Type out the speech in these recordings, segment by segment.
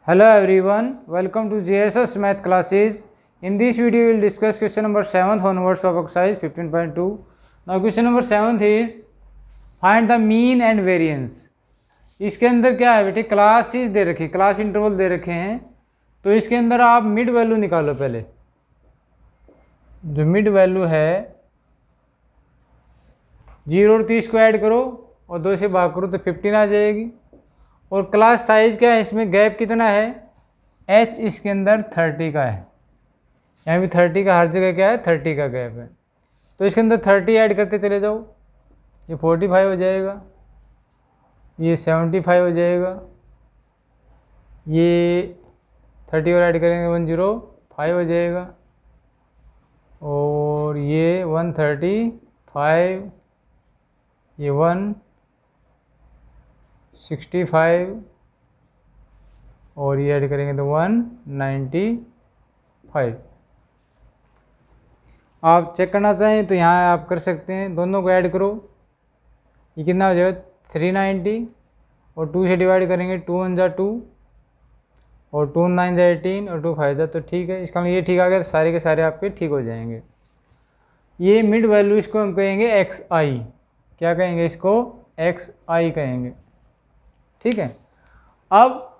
Hello everyone, welcome to JSS Math classes. In this video we will discuss question number 7th onwards of exercise 15.2. Now question number 7th is find the mean and variance. इसके अंदर क्या है बेटे, classes दे रखी, class interval दे रखे हैं, तो इसके अंदर आप मिड वैल्यू निकालो। पहले जो मिड वैल्यू है 0 और 30 को ऐड करो और 2 से भाग करो तो 15 आ जाएगी। और क्लास साइज क्या है, इसमें गैप कितना है, h इसके अंदर 30 का है, यहाँ भी 30 का, हर जगह क्या है 30 का गैप है। तो इसके अंदर 30 ऐड करते चले जाओ, ये 45 हो जाएगा, ये 75 हो जाएगा, ये 30 और ऐड करेंगे 105 हो जाएगा, और ये 135, ये 165 और ये ऐड करेंगे तो 195। आप चेक करना चाहें तो यहाँ आप कर सकते हैं, दोनों को ऐड करो, ये कितना हो जाएगा 390, और 2 से डिवाइड करेंगे, 2 1 जा 2 और 2 9 जा 18 और 2 5 जा, तो ठीक है। इसका ये ठीक आ गया तो सारे के सारे आपके ठीक हो जाएंगे। ये मिड वैल्यू इसको हम कहेंगे एक्स आई, क्या कहेंगे इसको, एक्स आई कहेंगे, ठीक है। अब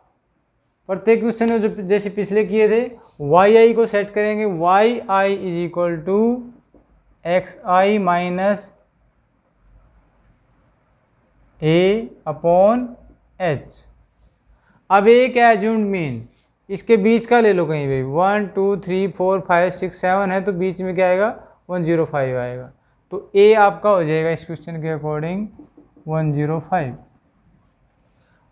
प्रत्येक क्वेश्चन में जो जैसे पिछले किए थे, वाई आई को सेट करेंगे, Y I is equal to X I minus A upon H. अब ए क्या है, एज्यूम्ड मीन, इसके बीच का ले लो कहीं भी, 1 2 3 4 5 6 7 है तो बीच में क्या आएगा 105 आएगा, तो ए आपका हो जाएगा इस क्वेश्चन के अकॉर्डिंग 105।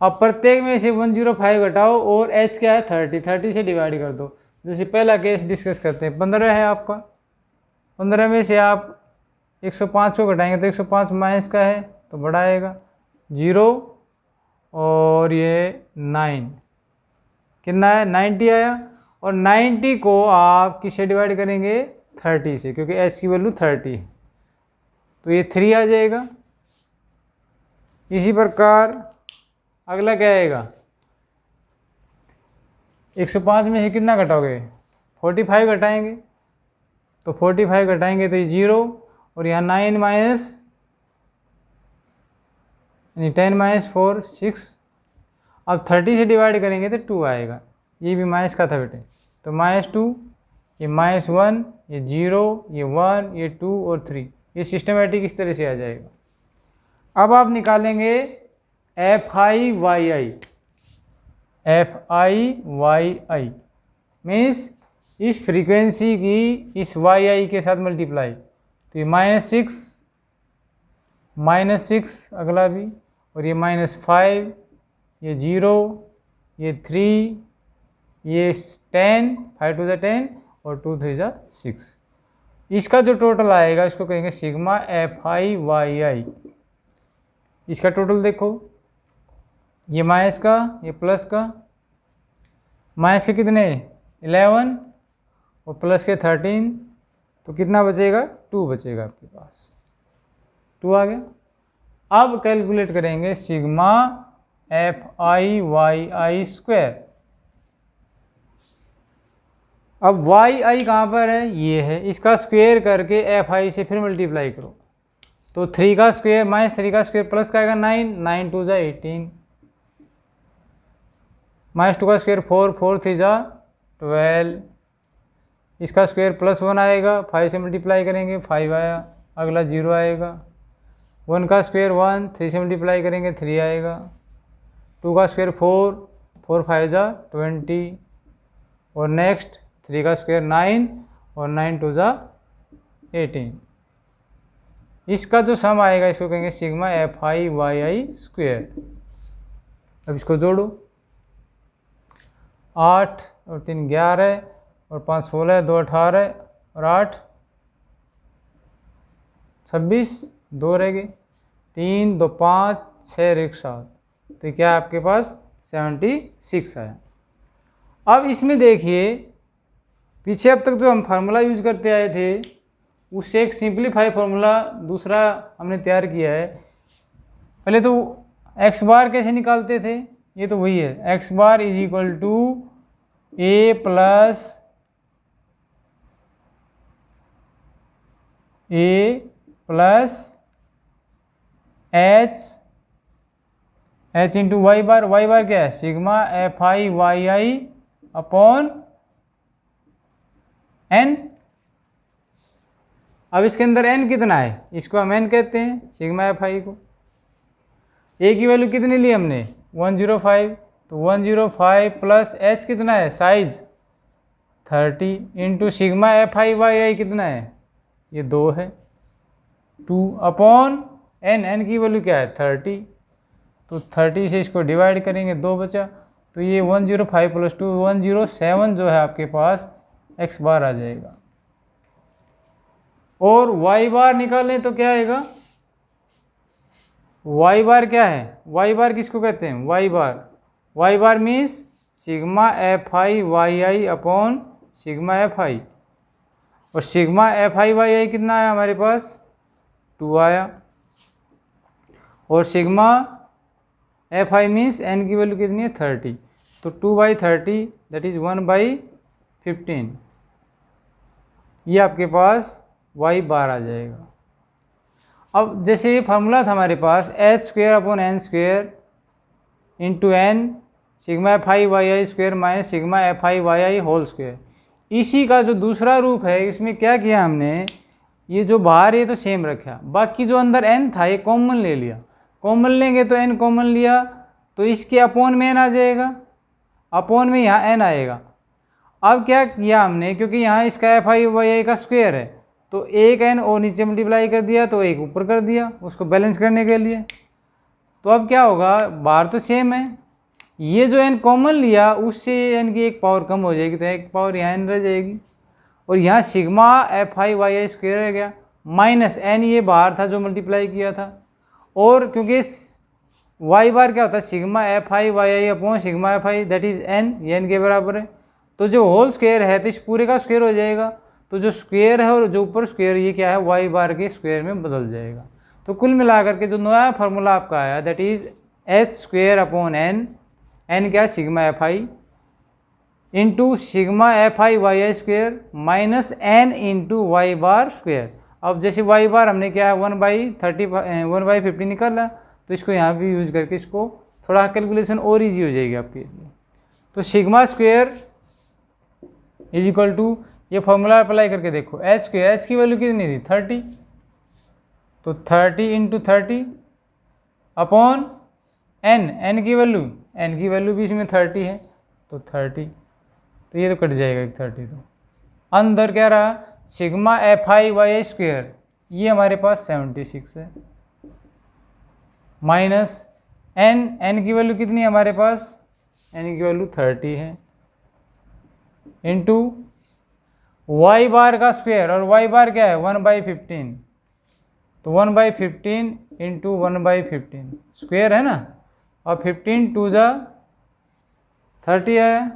अब प्रत्येक में से 105 घटाओ और h क्या है 30 से डिवाइड कर दो। जैसे पहला केस डिस्कस करते हैं, 15 है आपका, 15 में से आप 105 को घटाएंगे तो 105 माइनस का है तो बड़ा आएगा 0 और ये 9, कितना है 90 आया, और 90 को आप किससे डिवाइड करेंगे 30 से, क्योंकि h की वैल्यू 30 है तो ये 3 आ जाएगा। इसी प्रकार अगला क्या आएगा, 105 में से कितना घटाओगे 45 घटाएंगे, तो 45 घटाएंगे तो ये 0 और यहाँ 9 माइनस यानी 10 माइनस 4 6, अब 30 से डिवाइड करेंगे तो 2 आएगा, ये भी माइनस का था बेटे, तो -2, ये -1, ये 0, ये 1, ये 2 और 3, ये सिस्टमेटिक इस तरह से आ जाएगा। अब आप निकालेंगे F I Y I, F I Y I means इस फ्रीक्वेंसी की इस वाई आई के साथ मल्टीप्लाई, तो ये -6 अगला भी, और ये -5, ये 0, ये 3, ये 10, 5 2 10 और 2 3 6, इसका जो टोटल आएगा इसको कहेंगे सिग्मा एफ आई वाई आई। इसका टोटल देखो, ये माइनस का, ये प्लस का, माइनस के कितने 11 और प्लस के 13, तो कितना बचेगा 2 बचेगा आपके पास, 2 आ गया। अब कैलकुलेट करेंगे sigma F I Y I square. अब वाई आई कहाँ पर है, ये है, इसका स्क्वायर करके एफ आई से फिर मल्टीप्लाई करो, तो 3 का स्क्वायर माइनस 3 का स्क्वायर प्लस का आएगा 9, 9 2 जा 18, माइनस 2 का स्क्वायर 4, 4 3 जा 12, इसका स्क्वायर +1 आएगा, 5 से मल्टीप्लाई करेंगे 5 आया, अगला 0 आएगा, 1 का स्क्वायर 1, 3 से मल्टीप्लाई करेंगे 3 आएगा, 2 का स्क्वायर 4, 4 5 जा 20, और नेक्स्ट 3 का स्क्वायर 9 और 9 2 जा 18, इसका जो सम आएगा इसको कहेंगे sigma F I Y I square. अब इसको जोड़ो, 8 और 3 11 और 5 16, 2 18 और 8 26, 2 रह गए, 3 2 5 6 1 7, तो क्या आपके पास 76 आया। अब इसमें देखिए पीछे अब तक जो हम फार्मूला यूज करते आए थे उससे एक सिंप्लीफाई फार्मूला दूसरा हमने तैयार किया है। पहले तो एक्स बार कैसे निकालते थे, ये तो वही है, X bar is equal to A plus H into Y bar क्या है, sigma F I Y I upon N. अब इसके अंदर एन कितना है, इसको हम एन कहते हैं, सिग्मा एफ आई को। ए की वैल्यू कितनी ली हमने, 105, तो 105 प्लस एच कितना है, size 30 into sigma F I Y I कितना है, ये 2 है, 2 अपॉन एन, एन की वैल्यू क्या है 30, तो 30 से इसको डिवाइड करेंगे, 2 बचा, तो ये 105 प्लस 2 107 जो है आपके पास एक्स बार आ जाएगा। और वाई बार निकालें तो क्या आएगा, वाई बार क्या है, वाई बार किसको कहते हैं, Y bar means sigma F I Y I upon sigma F I, और sigma F I Y I कितना आया हमारे पास 2 आया, और sigma F I means N की वैल्यू कितनी है 30, तो 2/30 दैट इज 1/15, ये आपके पास वाई बार आ जाएगा। अब जैसे ये फार्मूला था हमारे पास H square upon N square into N sigma F I Y I square minus sigma F I Y I whole square, इसी का जो दूसरा रूप है इसमें क्या किया हमने, ये जो बाहर ये तो सेम रखा, बाकी जो अंदर एन था ये कॉमन ले लिया, कॉमन लेंगे तो एन कॉमन लिया तो इसके अपॉन में एन आ जाएगा, अपॉन में यहाँ एन आएगा। अब क्या किया हमने, क्योंकि यहाँ इसका एफ आई वाई आई का स्क्वेयर है तो एक एन और नीचे मल्टीप्लाई कर दिया तो एक ऊपर कर दिया उसको बैलेंस करने के लिए। तो अब क्या होगा, बाहर तो सेम है, ये जो एन कॉमन लिया उससे एन की एक पावर कम हो जाएगी तो एक पावर यहाँ एन रह जाएगी, और यहाँ sigma F I Y I square रह गया माइनस एन, ये बाहर था जो मल्टीप्लाई किया था, और क्योंकि वाई बार क्या होता है sigma F I Y I upon sigma F I that is N, ये एन के बराबर है, तो जो होल स्क्वेयर है तो इस पूरे का स्क्वेयर हो जाएगा, तो जो स्क्वेयर है और जो ऊपर स्क्वेयर ये क्या है वाई बार के स्क्वेयर में बदल जाएगा। तो कुल मिलाकर के जो नया फार्मूला आपका आया that is H square upon N, N क्या है sigma F I into sigma F I Y I square minus N into Y bar square. अब जैसे वाई बार हमने क्या है 1/50 निकाला, तो इसको यहाँ भी यूज करके इसको थोड़ा कैलकुलेशन और ईजी हो जाएगी आपके लिए। तो sigma square is equal to, ये फॉर्मूला अप्लाई करके देखो, एच स्क्वेयर, एच की वैल्यू कितनी थी 30, तो 30 इंटू 30 अपॉन एन, एन की वैल्यू भी इसमें 30 है तो 30, तो ये तो कट जाएगा एक 30, तो अंदर क्या रहा sigma F I Y I square, ये हमारे पास 76 है माइनस एन, एन की वैल्यू कितनी है हमारे पास, एन की वैल्यू 30 है इंटू वाई बार का स्क्वायर, और वाई बार क्या है 1/15, तो 1/15 इंटू 1/15 स्क्वायर है ना, और 15 2 जा 30 आया।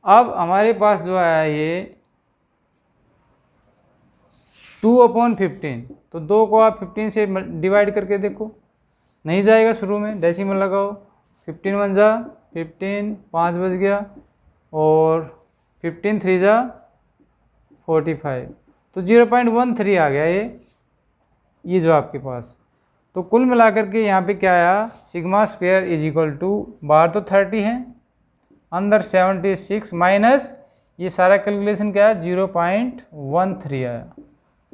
अब हमारे पास जो आया ये 2/15, तो 2 को आप 15 से डिवाइड करके देखो, नहीं जाएगा, शुरू में डेसिमल लगाओ, 15 1 जा 15, 5 बच गया, और 15 3 जा 45, तो 0.13 आ गया ये जो आपके पास। तो कुल मिलाकर के यहाँ पे क्या आया, sigma square is equal to, बाहर तो 30 है अंदर 76 माइनस ये सारा कैलकुलेशन क्या है 0.13 आया।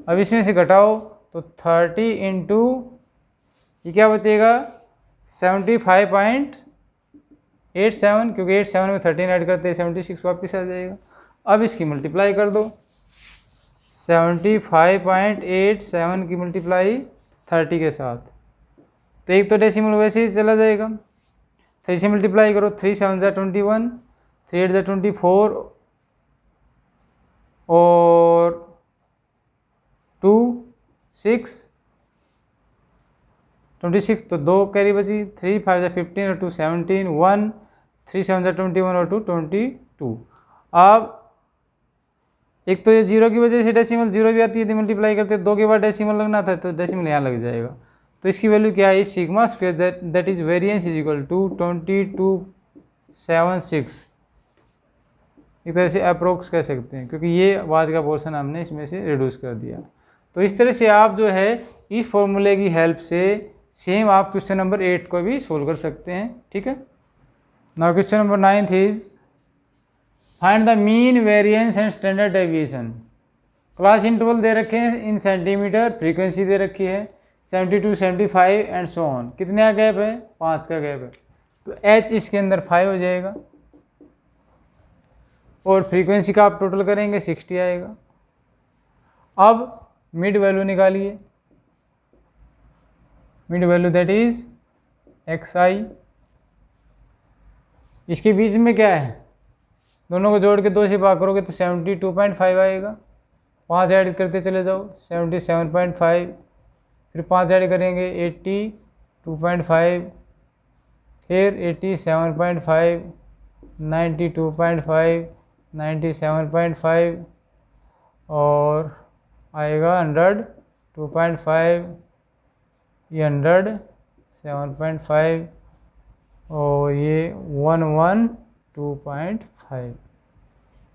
अब इसमें से घटाओ तो 30 इंटू ये क्या बचेगा 75.87, क्योंकि 87 में 13 ऐड करते हैं 76 वापस आ जाएगा। अब इसकी मल्टीप्लाई कर दो, 75.87 की मल्टीप्लाई 30 के साथ, तो एक तो डेसिमल वैसे ही चला जाएगा, 3 से मल्टीप्लाई करो, 3 7 जा 21, 3 8 जा 24 और 2 6 26, तो 2 कैरी बची, 3 5 जा 15 और 2 17, 1 3 7 जा 21 और 2 22। अब एक तो ये जीरो की वजह से डेसिमल जीरो भी आती है, मल्टीप्लाई करते 2 के बाद डेसिमल लगना था तो डेसिमल यहाँ लग जाएगा, तो इसकी वैल्यू क्या है, sigma square that is variance is equal to 2276। एक तरह से अप्रोक्स कह सकते हैं, क्योंकि ये बाद का पोर्शन हमने इसमें से रिड्यूस कर दिया। तो इस तरह से आप जो है इस फॉर्मूले की हेल्प से सेम आप क्वेश्चन नंबर 8 को भी सोल्व कर सकते हैं। ठीक है, now question number 9 is find the mean variance and standard deviation. Class interval दे रखे हैं इन सेंटीमीटर, फ्रीक्वेंसी दे रखी है 72, 75 एंड सो ऑन। कितने का गैप है, 5 का गैप है, तो h इसके अंदर 5 हो जाएगा और फ्रीक्वेंसी का आप टोटल करेंगे 60 आएगा। अब मिड वैल्यू निकालिए, mid value that is xi। इसके बीच में क्या है, दोनों को जोड़ के 2 से भाग करोगे तो 72.5 आएगा। 5 ऐड करते चले जाओ 77.5, फिर 5 ऐड करेंगे 82.5, फिर 87.5, 92.5, 97.5 और आएगा 102.5, ये 107.5 और ये 112.5।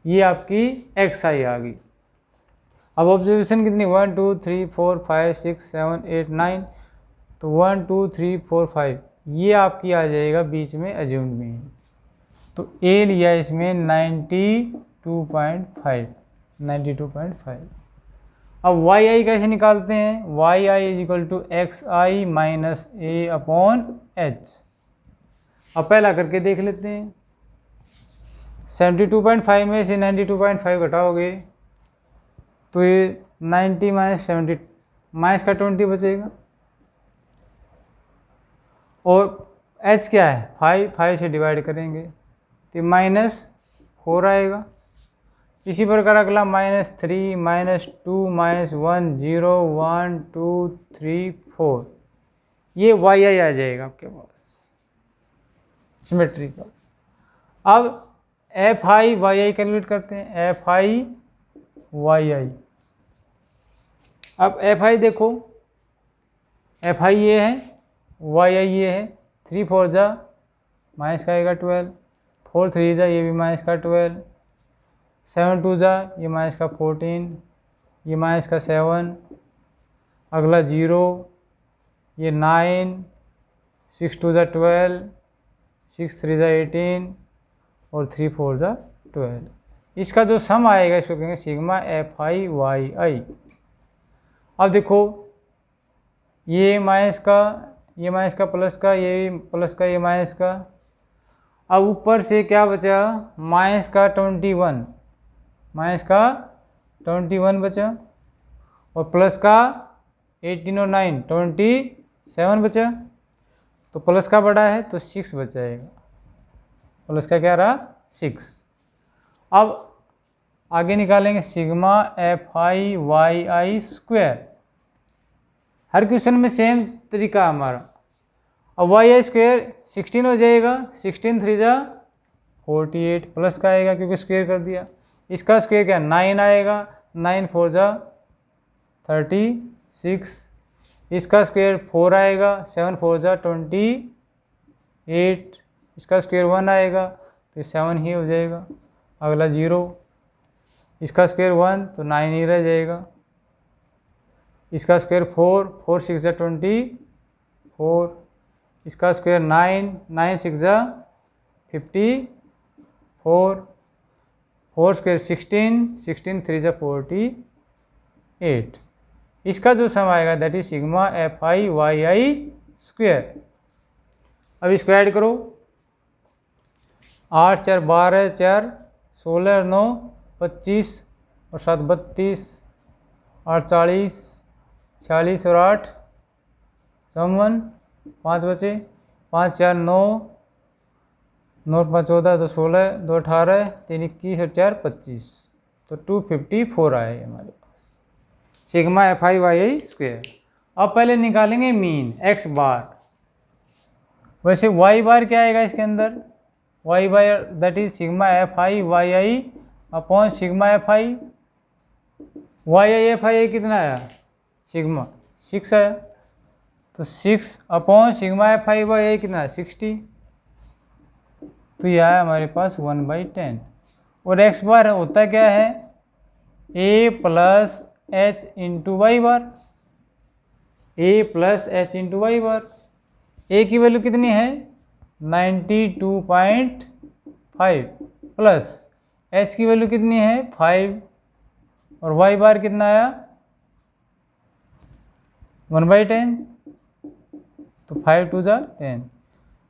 ये आपकी xi आ गई। अब ऑब्जर्वेशन कितनी, 1 2 3 4 5 6 7 8 9, तो 1 2 3 4 5 ये आपकी आ जाएगा बीच में अज्यूम्ड मीन। तो ए लिया इसमें 92.5। अब वाई आई कैसे निकालते हैं, Y I is equal to X I minus A upon H. अब पहला करके देख लेते हैं। 72.5 में से 92.5 घटाओगे तो ये 90 माइनस 70 माइनस का 20 बचेगा, और h क्या है 5 से डिवाइड करेंगे तो -4 आएगा। इसी प्रकार अगला -3 -2 -1 0 1 2 3 4 ये वाई आई आ जाएगा आपके पास सिमेट्री का। अब F I Y I calculate करते हैं, एफ आई वाई आई। अब एफ आई देखो, एफ आई ये है, वाई आई ये है। 3 4 जा माइनस का आएगा 12, 4 3 जा ये भी माइनस का 12, 7 2 जा ये माइनस का 14, ये माइनस का 7, अगला 0, ये 9, 6 2 जा 12, 6 3 जा 18 और 3 4 जा 12। इसका जो सम आएगा इसको कहेंगे सिग्मा एफ आई वाई आई। अब देखो ये माइनस का, ये माइनस का, प्लस का, ये प्लस का, ये माइनस का। अब ऊपर से क्या बचा, माइनस का 21, माइनस का 21 बचा, और प्लस का 18 और 9 27 बचा। तो प्लस का बड़ा है तो 6 बचाएगा, प्लस का क्या रहा 6। अब आगे निकालेंगे sigma F I Y I square. हर क्वेश्चन में सेम तरीका हमारा। अब वाई आई स्क्वायर 16 हो जाएगा, 16 3 जा 48, प्लस का आएगा क्योंकि स्क्वायर कर दिया। इसका स्क्वायर क्या 9 आएगा, 9 4 जा 36, इसका स्क्वायर 4 आएगा, 7 4 जा 28, इसका स्क्वायर 1 आएगा तो 7 ही हो जाएगा। अगला 0, इसका स्क्वायर 1 तो 9 ही रह जाएगा। इसका स्क्वायर 4, 4 6 जा 24, इसका स्क्वायर 9, 9 6 जा 54, 4 स्क्वायर 16, 16 3 जा 48। इसका जो सम आएगा that is sigma F I Y I square. अब इसको ऐड करो, 8 4 12 4 16 9 25 और 7 32, 8 40, 46 और 8 54, 5 बचे, 5 4 9, 9 5 14 2 16 2 18 3 21 और 4 25, तो 254 आए हमारे पास sigma F I Y I square. अब पहले निकालेंगे मीन एक्स बार। वैसे वाई बार क्या आएगा इसके अंदर, Y bar that is sigma F I Y I upon sigma F I Y I. F I कितना आया सिग्मा 6 आया, तो 6 upon sigma F I by A कितना है 60, तो यह आया हमारे पास 1/10। और एक्स बार होता क्या है ए प्लस एच इंटू वाई बार, ए प्लस एच इंटू वाई बार। ए की वैल्यू कितनी है 92.5 प्लस एच की वैल्यू कितनी है 5 और वाई बार कितना आया 1/10, तो 5 2 जा 10,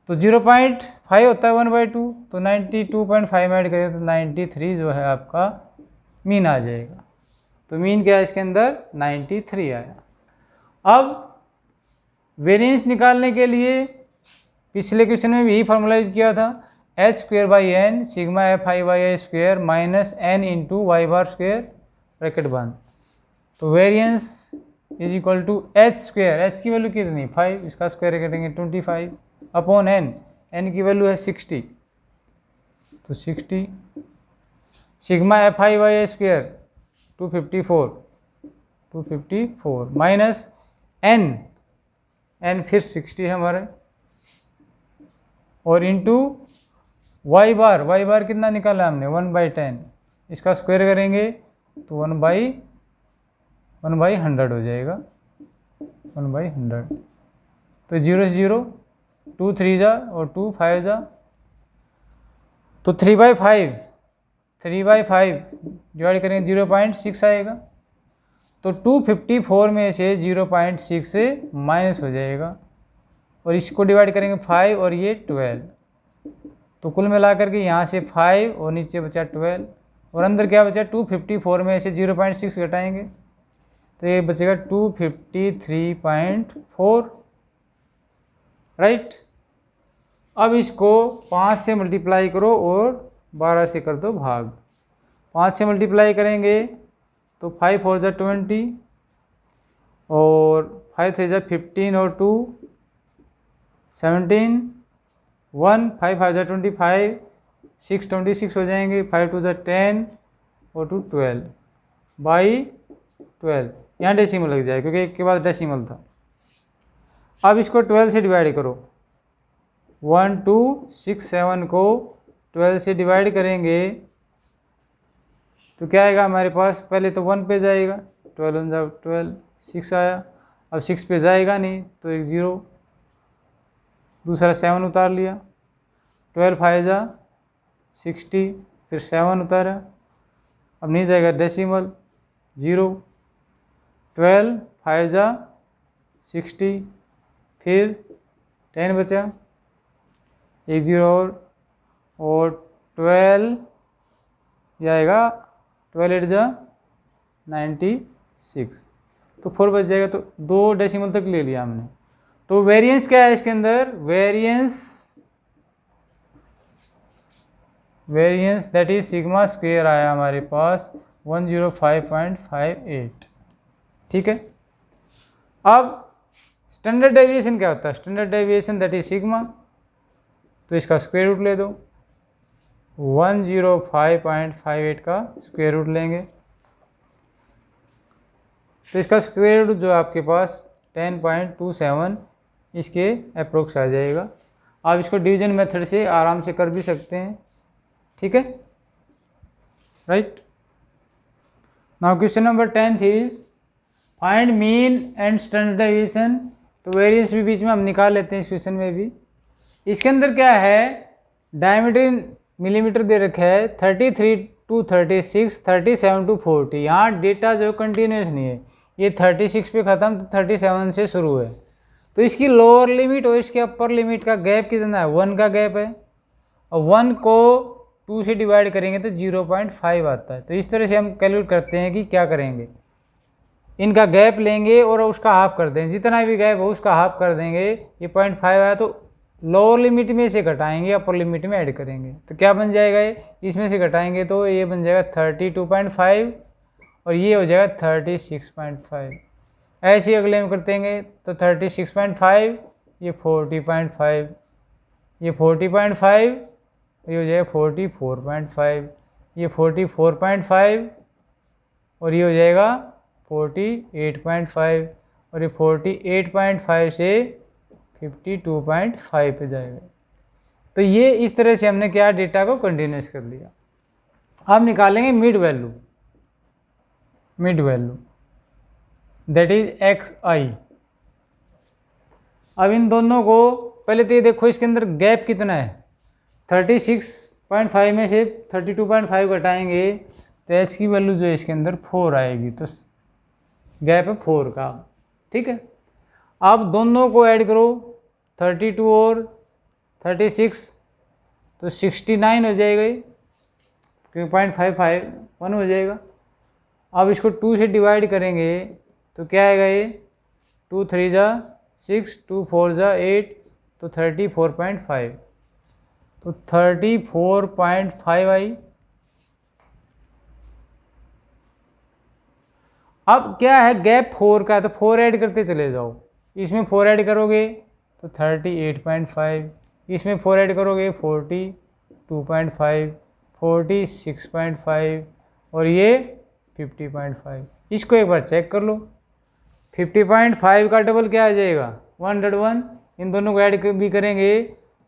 तो 0.5 होता है 1/2, तो 92.5 ऐड करें तो 93 जो है आपका मीन आ जाएगा। तो मीन क्या है इसके अंदर 93 आया। अब वेरिएंस निकालने के लिए पिछले क्वेश्चन में भी यही फॉर्मूला यूज किया था, H square by N sigma F I by A square minus N into Y bar square bracket बंद। तो variance is equal to H square, H की वैल्यू कितनी 5, इसका स्क्वायर करेंगे 25 अपॉन एन, एन की value है 60, तो 60 sigma F I by A square 254 minus N, N फिर 60 है हमारे, और इंटू वाई बार कितना निकाला हमने 1/10, इसका स्क्वायर करेंगे तो 1/100 हो जाएगा 1/100। तो 0 से 0 2 3 जा और 2 5 जा, तो 3/5 डिवाइड करेंगे 0.6 आएगा, तो 254 में से 0.6 से माइनस हो जाएगा, और इसको डिवाइड करेंगे 5 और ये 12, तो कुल मिला करके यहाँ से 5 और नीचे बचा 12 और अंदर क्या बचा 254 में से 0.6 घटाएंगे तो ये बचेगा 253.4, राइट। अब इसको 5 से मल्टीप्लाई करो और 12 से कर दो भाग। 5 से मल्टीप्लाई करेंगे तो 5 4 जा 20 और 5 3 जा 15 और 2 17, 1 5 5 जा 25, 6 26 हो जाएंगे, 5 2 जा 10 और 2 12/12। यहाँ डेसिमल लग जाए क्योंकि एक के बाद डेसिमल था। अब इसको 12 से डिवाइड करो, 1 2 6 7 को 12 से डिवाइड करेंगे तो क्या आएगा हमारे पास, पहले तो 1 पे जाएगा 12 जा 12, 6 आया, अब 6 पे जाएगा नहीं तो एक 0, दूसरा 7 उतार लिया, 12 5 जा 60, फिर 7 उतारा, अब नहीं जाएगा डेसिमल 0, 12 5 जा 60, फिर 10 बचा, एक 0 और 12 जाएगा 12 8 जा 96, तो 4 बच जाएगा, तो 2 डेसिमल तक ले लिया हमने। तो वेरिएंस क्या है इसके अंदर, variance that is sigma square आया हमारे पास 105.58, ठीक है। अब स्टैंडर्ड डेविएशन क्या होता है, standard deviation that is sigma, तो इसका स्क्वायर रूट ले दो, 105.58 का स्क्वायर रूट लेंगे तो इसका स्क्वायर रूट जो आपके पास 10.27 इसके अप्रोक्स आ जाएगा। आप इसको डिवीजन मेथड से आराम से कर भी सकते हैं, ठीक है, right. Now question number 10 is find mean and standard deviation. तो वेरिएंस भी बीच में हम निकाल लेते हैं इस क्वेश्चन में भी। इसके अंदर क्या है, डायमीटर मिलीमीटर दे रखा है 33 to 36, 37 to 40। यहाँ डेटा जो कंटिन्यूस नहीं है, ये 36 पे ख़त्म तो 37 से शुरू है, तो इसकी लोअर लिमिट और इसके अपर लिमिट का गैप कितना है, 1 का गैप है, और 1 को 2 से डिवाइड करेंगे तो 0.5 आता है। तो इस तरह से हम कैलकुलेट करते हैं कि क्या करेंगे, इनका गैप लेंगे और उसका हाफ कर देंगे, जितना भी गैप हो उसका हाफ कर देंगे। ये 0.5 आया तो लोअर लिमिट में से घटाएंगे, अपर लिमिट में ऐड करेंगे, तो क्या बन जाएगा, ये इसमें से घटाएंगे तो ये बन जाएगा 32.5 और ये हो जाएगा 36.5। ऐसे ही अगले में करतेंगे तो 36.5, ये 40.5, ये 40.5, ये हो जाएगा 44.5, ये 44.5 और ये हो जाएगा 48.5 और ये 48.5 से 52.5 पे जाएगा। तो ये इस तरह से हमने क्या डेटा को कंटिन्यूस कर लिया। अब निकालेंगे mid value that is xi। अब इन दोनों को पहले तो ये देखो इसके अंदर गैप कितना है, 36.5 में से 32.5 घटाएंगे तो h की वैल्यू जो है इसके अंदर 4 आएगी, तो गैप है 4 का। ठीक है, अब दोनों को ऐड करो 32 और 36 तो 69 हो जाएगा ये, क्योंकि 0.55 हो जाएगा। अब इसको 2 से डिवाइड करेंगे तो क्या आएगा ये, 2 3 जा 6, 2 4 जा 8, तो 34.5, तो 34.5 आई। अब क्या है, गैप 4 का है तो 4 ऐड करते चले जाओ, इसमें 4 ऐड करोगे तो 38.5, इसमें 4 ऐड करोगे 42.5, 46.5 और ये 50.5। इसको एक बार चेक कर लो, 50.5 का डबल क्या आ जाएगा 101, इन दोनों को ऐड भी करेंगे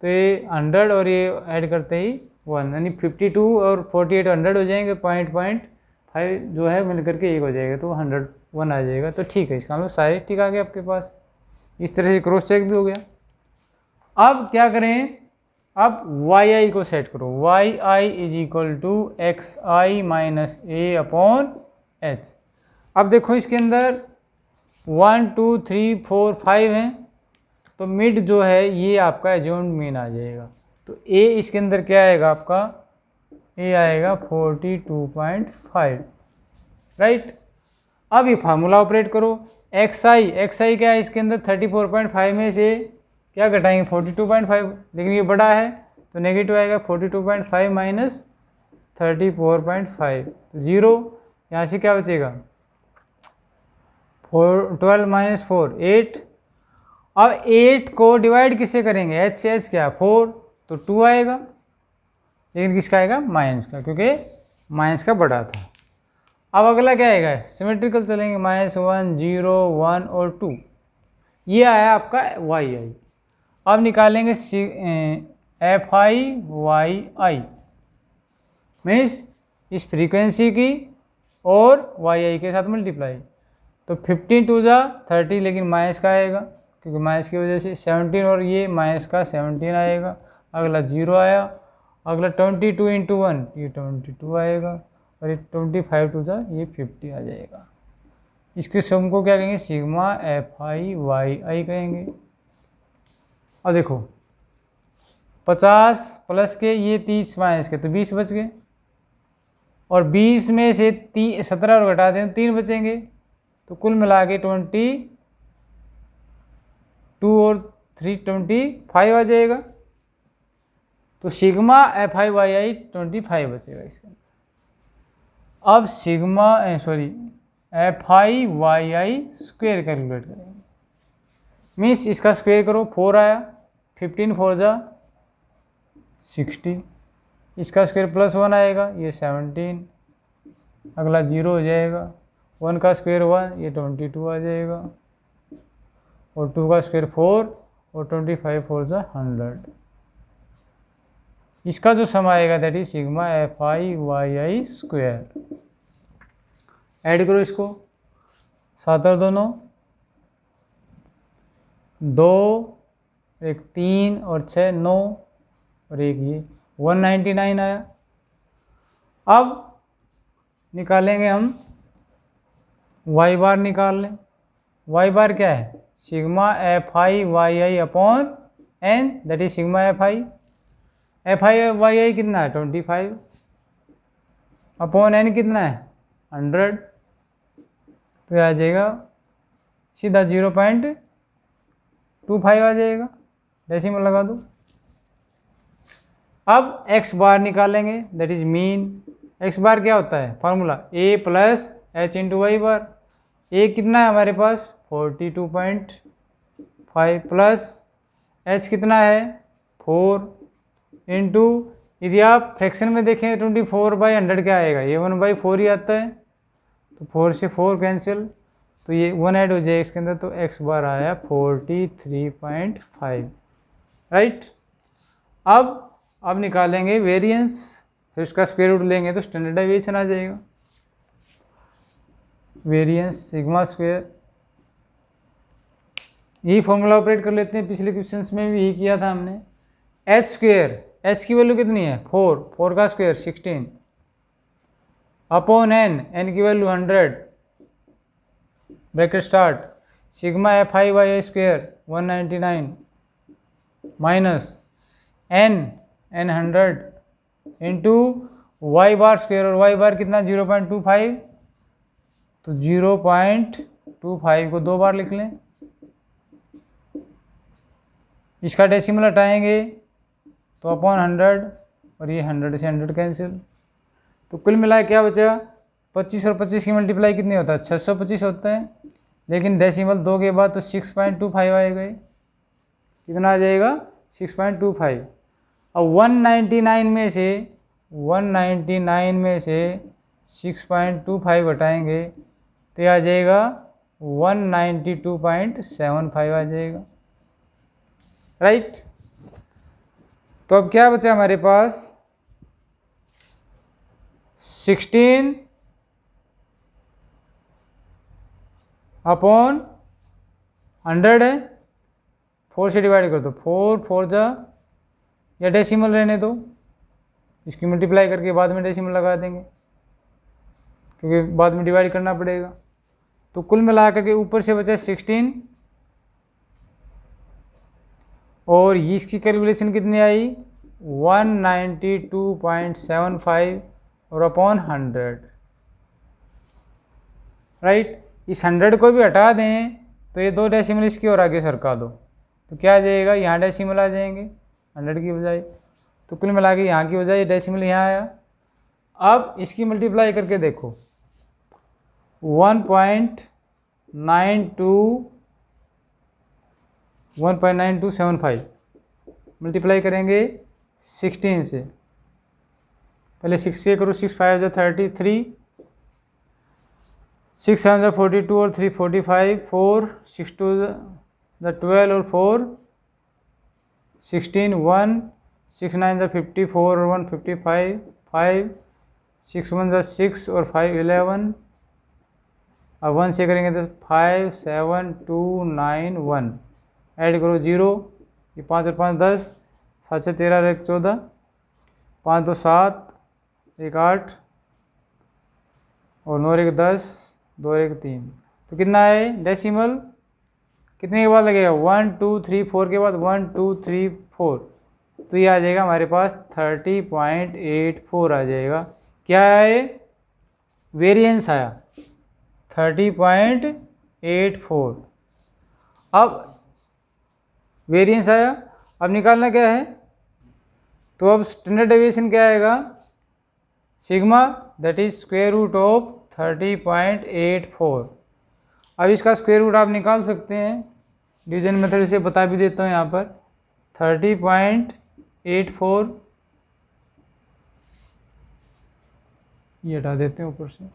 तो ये 100 और ये ऐड करते ही 1, यानी 52 और 48 100 हो जाएंगे, 0.5 जो है मिल करके 1 हो जाएगा, तो 101 आ जाएगा। तो ठीक है, इसका मतलब सारे ठीक आ गए आपके पास। इस तरह से क्रॉस चेक भी हो गया। अब क्या करें, अब yi को सेट करो, yi is equal to xi minus a upon h। अब देखो इसके अंदर 1 2 3 4 5 हैं, तो मिड जो है ये आपका एज्यूम्ड मीन आ जाएगा। तो a इसके अंदर क्या आएगा आपका, a आएगा 42.5, राइट। अब ये फार्मूला ऑपरेट करो, xi क्या है इसके अंदर 34.5 में से क्या घटाएंगे 42.5, लेकिन ये बड़ा है तो नेगेटिव आएगा, 42.5 माइनस 34.5 तो 0, यहाँ से क्या बचेगा 12 माइनस 4 8। अब 8 को डिवाइड किससे करेंगे, h से h क्या 4, तो 2 आएगा, लेकिन किसका आएगा माइनस का, क्योंकि माइनस का बड़ा था। अब अगला क्या आएगा, सिमेट्रिकल चलेंगे, -1 0 1 और 2, ये आया आपका yi। अब निकालेंगे fi मीन्स इस फ्रीक्वेंसी की और yi के साथ मल्टीप्लाई, तो 15 2 जा 30, लेकिन माइनस का आएगा क्योंकि माइनस की वजह से 17 और ये माइनस का 17 आएगा। अगला 0 आया, अगला 22 इंटू 1 ये 22 आएगा, और ये 25 2 जा ये 50 आ जाएगा। इसके सम को क्या कहेंगे, सिग्मा fi कहेंगे। अब देखो 50 प्लस के ये 30 माइनस के, तो 20 बच गए, और 20 में से 17 और घटा दें 3 बचेंगे, तो कुल मिला के 22 और 3 25 आ जाएगा। तो सिग्मा fi 25 बचेगा इसके अंदर। अब सिग्मा fi स्क्वेयर कैलकुलेट करेंगे, मीन्स इसका स्क्वेयर करो, 4 आया, 15 4 जा 60, इसका स्क्वायर प्लस 1 आएगा, ये 17, अगला 0 हो जाएगा, 1 का स्क्वायर 1 ये 22 आ जाएगा, और 2 का स्क्वायर 4 और 25 4 जा 100। इसका जो सम आएगा that is sigma fi square. Add करो इसको, 7 और 2 9, 2 एक 3 और 6 9 और एक ये 199 आया। अब निकालेंगे हम y बार, निकाल लें। y बार क्या है, sigma fi upon n that is sigma fi कितना है 25 अपॉन n कितना है 100, तो आ जाएगा सीधा 0.25 आ जाएगा, डेसिमल लगा दो। अब x बार निकालेंगे that is mean. x bar क्या होता है, formula a plus h into Y bar. a कितना है हमारे पास 42.5 प्लस h कितना है 4 इंटू, यदि आप फ्रैक्शन में देखें 24/100 क्या आएगा, ये 1/4 ही आता है, तो 4 से 4 कैंसिल, तो ये 1 ऐड हो जाएगा इसके अंदर, तो x बार आया 43.5, राइट। अब निकालेंगे वेरिएंस, फिर उसका स्क्वायर रूट लेंगे तो स्टैंडर्ड डेविएशन आ जाएगा। वेरिएंस सिग्मा स्क्वायर, यही फॉर्मूला ऑपरेट कर लेते हैं, पिछले क्वेश्चंस में भी यही किया था हमने। एच स्क्वायर, एच की वैल्यू कितनी है 4 का स्क्वायर 16 अपॉन एन की value 100, bracket start, sigma F I Y square 199 minus N 100 into Y bar square, और वाई बार कितना 0.25, तो 0.25 को 2 बार लिख लें। इसका डेसिमल हटाएंगे तो अपॉन 100, और ये 100 से 100 कैंसिल, तो कुल मिलाए क्या बचा, 25 और 25 की मल्टीप्लाई कितनी होता है 625 होता है, लेकिन डेसिमल 2 के बाद तो 6.25 आएगा, कितना आ जाएगा 6.25। अब 199 में से 6.25 हटाएंगे तो ये आ जाएगा 192.75 आ जाएगा, राइट। तो अब क्या बचा हमारे पास 16 अपॉन 100 है, 4 से डिवाइड कर दो, 4 जा, या डेसिमल रहने दो, इसकी मल्टीप्लाई करके बाद में डेसिमल लगा देंगे क्योंकि बाद में डिवाइड करना पड़ेगा। तो कुल मिला करके ऊपर से बचा 16, और इसकी कैलकुलेशन कितनी आई 192.75 और अपॉन 100, राइट। इस 100 को भी हटा दें तो ये 2 डेसिमल इसकी और आगे सरका दो, तो क्या आ जाएगा, यहाँ डेसिमल आ जाएंगे 100 की बजाय, तो कुल मिला के यहाँ की बजाय डेसिमल यहाँ आया। अब इसकी मल्टीप्लाई करके देखो 1.9275 मल्टीप्लाई करेंगे 16 से, पहले 6 से करो, 6 5 जो 33, 6 7 जो 42 और 3 45, 4 6 2 जो 12 और 4 16, 1 6 9 जो 54 और 1 55, 5 6 1 जो 6 और 5 11, अब 1 से करेंगे तो 5 7 2 9 1, ऐड करो 0, ये 5 और 5 10, 7 से 13 और 1 14, 5 2 7, 1 8 और 9 और 1 10, 2 और 1 3, तो कितना है डेसिमल कितने के बाद लगेगा 1 2 3 4 के बाद 1 2 3 4, तो ये आ जाएगा हमारे पास 30.84 आ जाएगा। क्या है वेरिएंस आया 30.84। अब वेरिएंस आया, अब निकालना क्या है, तो अब स्टैंडर्ड डेविएशन क्या आएगा sigma, that is square root of 30.84। अब इसका स्क्वायर रूट आप निकाल सकते हैं, डिवीजन मेथड से बता भी देता हूँ यहाँ पर 30.84, ये हटा देते हैं ऊपर से,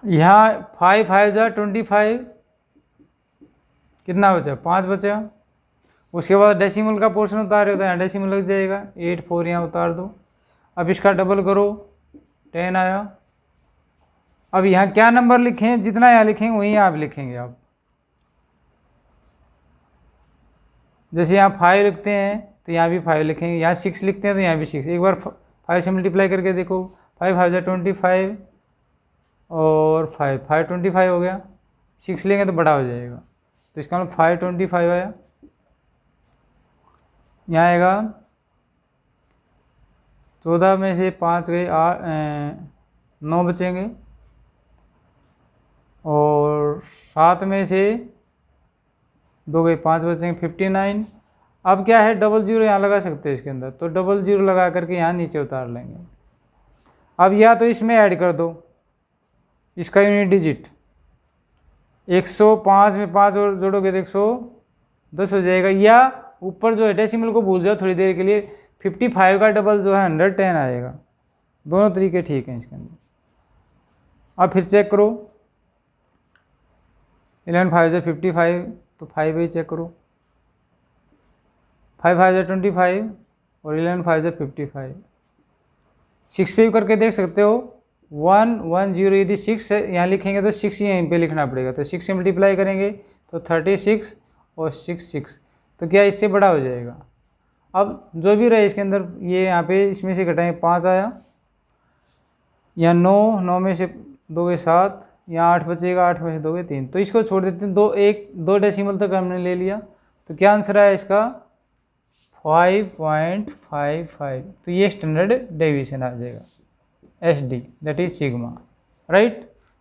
यहाँ 5 5 जा 25, कितना बचा 5 बचा, उसके बाद डेसिमल का पोर्शन उतारे हो तो यहाँ डेसिमल लग जाएगा, 84 यहाँ उतार दो। अब इसका डबल करो 10 आया। अब यहाँ क्या नंबर लिखें, जितना यहाँ लिखेंगे वहीं आप लिखेंगे। आप जैसे यहाँ 5 लिखते हैं तो यहाँ भी 5 लिखेंगे, यहाँ 6 लिखते हैं तो यहाँ भी 6, एक बार 5 से मल्टीप्लाई करके देखो, 5 5 जा 25 और 5 5 25 हो गया, 6 लेंगे तो बड़ा हो जाएगा, तो इसका मतलब 525 आया। यहाँ आएगा 14 में से 5 गए 9 बचेंगे, और 7 में से 2 गए 5 बचेंगे 59। अब क्या है डबल जीरो यहाँ लगा सकते हैं इसके अंदर, तो डबल जीरो लगा करके यहाँ नीचे उतार लेंगे। अब या तो इसमें ऐड कर दो इसका यूनिट डिजिट, 105 में 5 और जोड़ोगे तो 110 हो जाएगा, या ऊपर जो है डेसिमल को भूल जाओ थोड़ी देर के लिए, 55 का डबल जो है 110 आएगा। दोनों तरीके ठीक हैं इसके अंदर। अब फिर चेक करो, 11 5 से 55, तो 5 ही चेक करो, 5 5 से 25 और 11 5 से 55, 6 पे भी करके देख सकते हो। 1 1 0, यदि 6 है यहाँ लिखेंगे तो 6 यहीं पे लिखना पड़ेगा, तो 6 से मल्टीप्लाई करेंगे तो 36 और 6 6, तो क्या इससे बड़ा हो जाएगा। अब जो भी रहे इसके अंदर, ये यहाँ पे इसमें से घटाएंगे 5 आया, यहाँ 9 9 में से 2 के 7, यहाँ 8 बचेगा, 8 में से 2 के 3, तो इसको छोड़ देते हैं। 2 डेसिमल तक हमने ले लिया, तो क्या आंसर आया इसका 5.55, तो ये स्टैंडर्ड डेविएशन आ जाएगा, SD, that is sigma, right?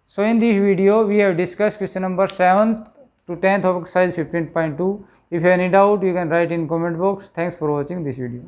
So in this video we have discussed question number 7th to 10th of exercise 15.2. If you have any doubt, you can write in comment box. Thanks for watching this video.